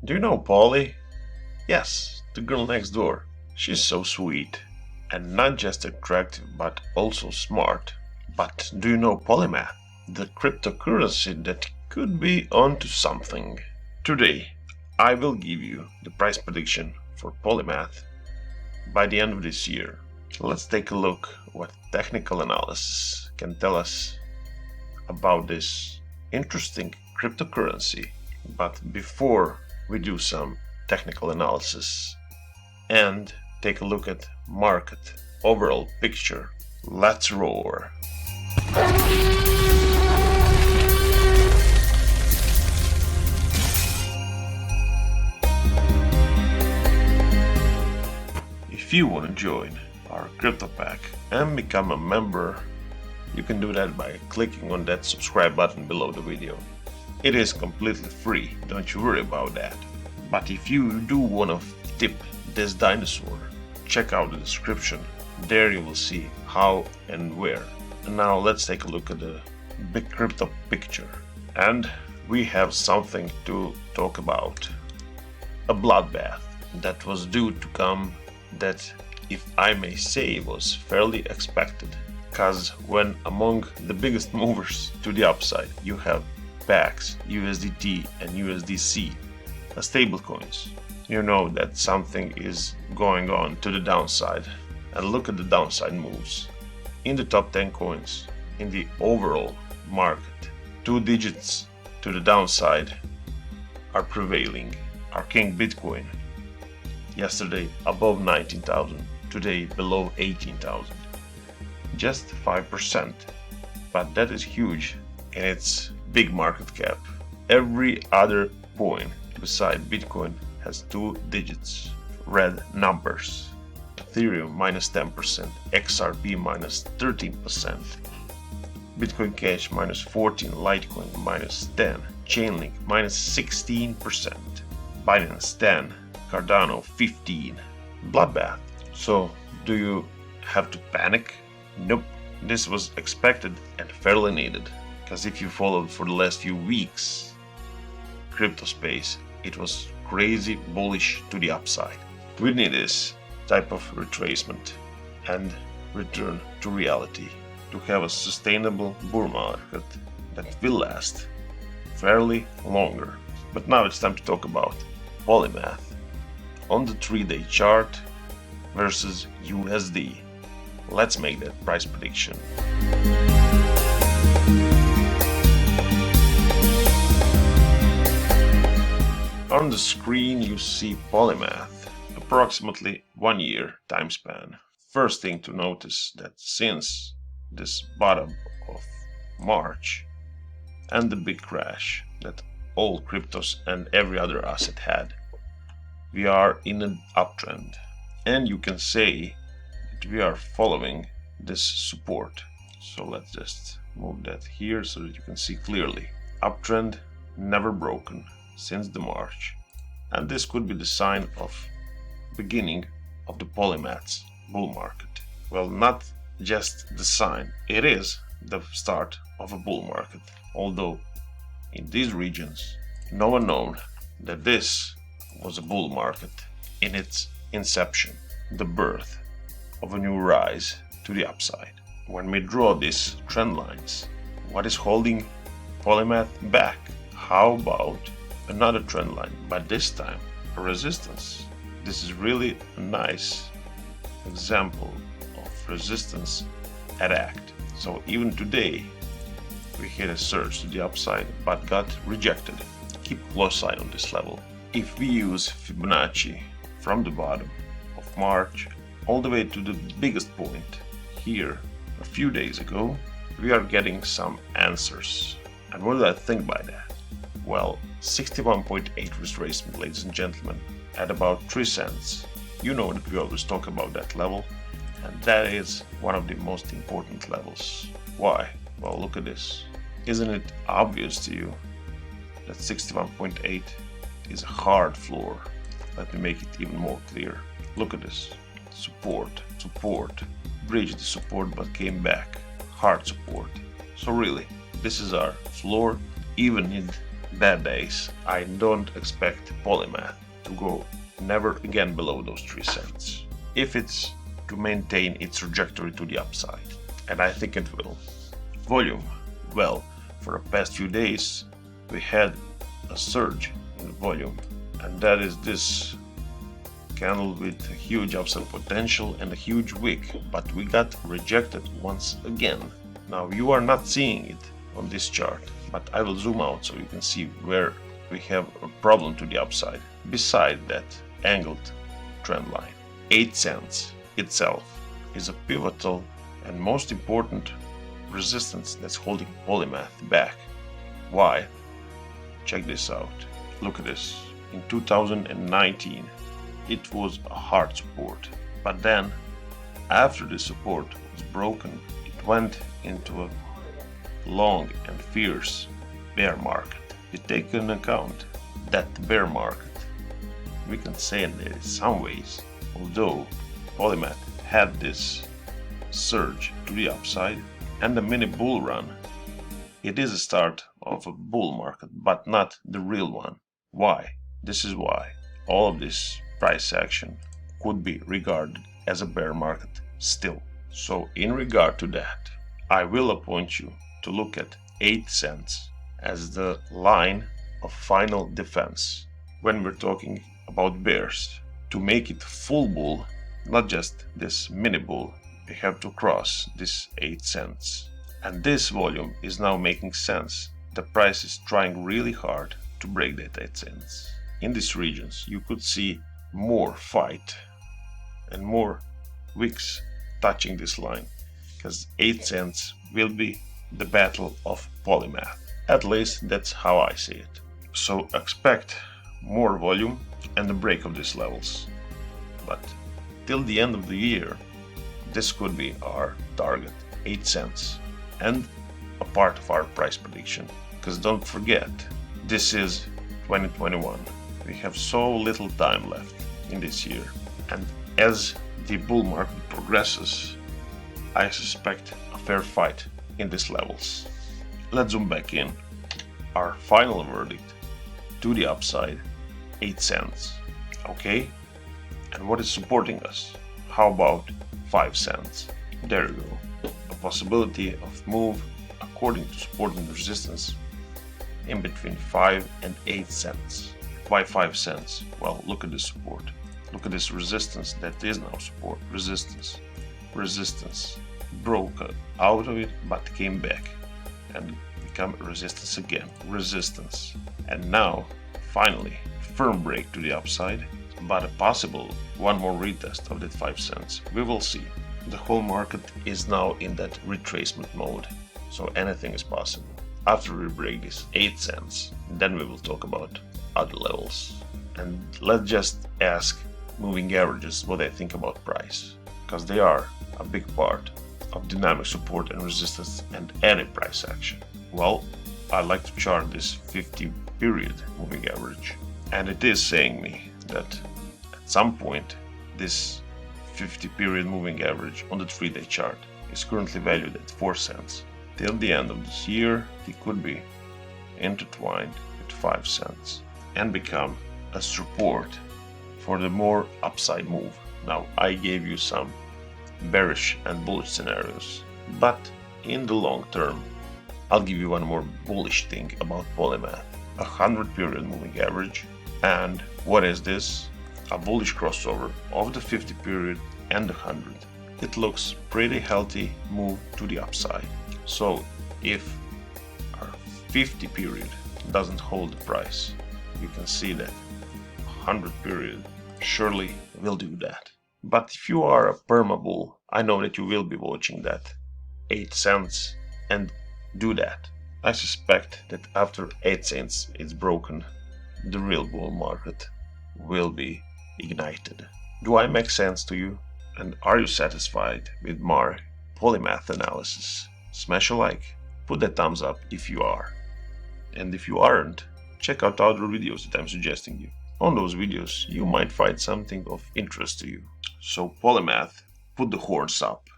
Do you know Polly? Yes, the girl next door. She's so sweet. And not just attractive, but also smart. But do you know Polymath? The cryptocurrency that could be onto something. Today, I will give you the price prediction for Polymath by the end of this year. Let's take a look what technical analysis can tell us about this interesting cryptocurrency. But before we do some technical analysis and take a look at market overall picture, let's roar. If you want to join our crypto pack and become a member, you can do that by clicking on that subscribe button below the video. It is completely free, don't you worry about that. But if you do want to tip this dinosaur, check out the description. There you will see how and where. And now let's take a look at the big crypto picture. And we have something to talk about. A bloodbath that was due to come, that, if I may say, was fairly expected. Cause when among the biggest movers to the upside you have PAX, USDT and USDC, stablecoins, you know that something is going on to the downside. And look at the downside moves. In the top 10 coins, in the overall market, 2 digits to the downside are prevailing. Our king Bitcoin, yesterday above 19,000, today below 18,000. Just 5%, but that is huge in its big market cap. Every other coin beside Bitcoin has 2 digits, red numbers. Ethereum minus 10%, XRP minus 13%, Bitcoin Cash minus 14%, Litecoin minus 10%, Chainlink minus 16%, Binance 10%, Cardano 15%. Bloodbath. So do you have to panic? Nope. This was expected and fairly needed. Because if you followed for the last few weeks crypto space, it was crazy bullish to the upside. We need this type of retracement and return to reality to have a sustainable bull market that will last fairly longer. But now it's time to talk about Polymath on the 3-day chart versus USD. Let's make that price prediction. On the screen you see Polymath, approximately 1 year time span. First thing to notice that since this bottom of March and the big crash that all cryptos and every other asset had, we are in an uptrend, and you can say that we are following this support. So let's just move that here so that you can see clearly. Uptrend never broken since the March, and this could be the sign of beginning of the Polymath's bull market. Well, not just the sign, it is the start of a bull market, although in these regions no one known that this was a bull market in its inception, the birth of a new rise to the upside. When we draw these trend lines, what is holding Polymath back? How about another trend line, but this time a resistance? This is really a nice example of resistance at act. So even today we hit a surge to the upside but got rejected. Keep a close eye on this level. If we use Fibonacci from the bottom of March all the way to the biggest point here a few days ago, we are getting some answers. And what do I think by that? Well, 61.8 retracement, ladies and gentlemen, at about 3 cents. You know that we always talk about that level, and that is one of the most important levels. Why? Well, look at this. Isn't it obvious to you that 61.8 is a hard floor? Let me make it even more clear. Look at this. Support, bridged the support but came back. Hard support. So really, this is our floor, even in bad days, I don't expect Polymath to go never again below those 3 cents. If it's to maintain its trajectory to the upside, and I think it will. Volume, well, for the past few days we had a surge in volume, and that is this candle with a huge upside potential and a huge wick, but we got rejected once again. Now you are not seeing it on this chart, but I will zoom out so you can see where we have a problem to the upside. Beside that angled trend line, 8 cents itself is a pivotal and most important resistance that's holding Polymath back. Why? Check this out. Look at this. In 2019 it was a hard support, but then after the support was broken, it went into a long and fierce bear market. You take into account that bear market, we can say that in some ways, although Polymath had this surge to the upside and a mini bull run, it is a start of a bull market, but not the real one. Why? This is why all of this price action could be regarded as a bear market still. So in regard to that, I will appoint you to look at 8 cents as the line of final defense when we're talking about bears. To make it full bull, not just this mini bull, we have to cross this 8 cents. And this volume is now making sense. The price is trying really hard to break that 8 cents. In these regions you could see more fight and more wicks touching this line, because 8 cents will be the battle of Polymath. At least that's how I see it. So expect more volume and the break of these levels. But till the end of the year, this could be our target, 8 cents, and a part of our price prediction. Because don't forget, this is 2021. We have so little time left in this year, and as the bull market progresses, I suspect a fair fight in these levels. Let's zoom back in. Our final verdict to the upside, 8 cents. Okay, and what is supporting us? How about 5 cents? There you go. A possibility of move according to support and resistance in between 5 and 8 cents. Why 5 cents? Well, look at this support. Look at this resistance that is now support. Resistance. Resistance. Broke out of it but came back and become resistance again. Resistance. And now, finally, firm break to the upside, but a possible one more retest of that 5 cents. We will see. The whole market is now in that retracement mode, so anything is possible. After we break this 8 cents, then we will talk about other levels. And let's just ask moving averages what they think about price, because they are a big part of dynamic support and resistance and any price action. Well, I like to chart this 50 period moving average, and it is saying me that at some point this 50 period moving average on the 3-day chart is currently valued at 4 cents. Till the end of this year, it could be intertwined with 5 cents and become a support for the more upside move. Now, I gave you some bearish and bullish scenarios, but in the long term, I'll give you one more bullish thing about Polymath. 100 period moving average, and what is this? A bullish crossover of the 50 period and the 100. It looks pretty healthy move to the upside. So if our 50 period doesn't hold the price, you can see that 100 period surely will do that. But if you are a perma bull, I know that you will be watching that 8 cents and do that. I suspect that after 8 cents is broken, the real bull market will be ignited. Do I make sense to you? And are you satisfied with my Polymath analysis? Smash a like, put that thumbs up if you are. And if you aren't, check out other videos that I'm suggesting you. On those videos, you might find something of interest to you. So Polymath, put the horns up.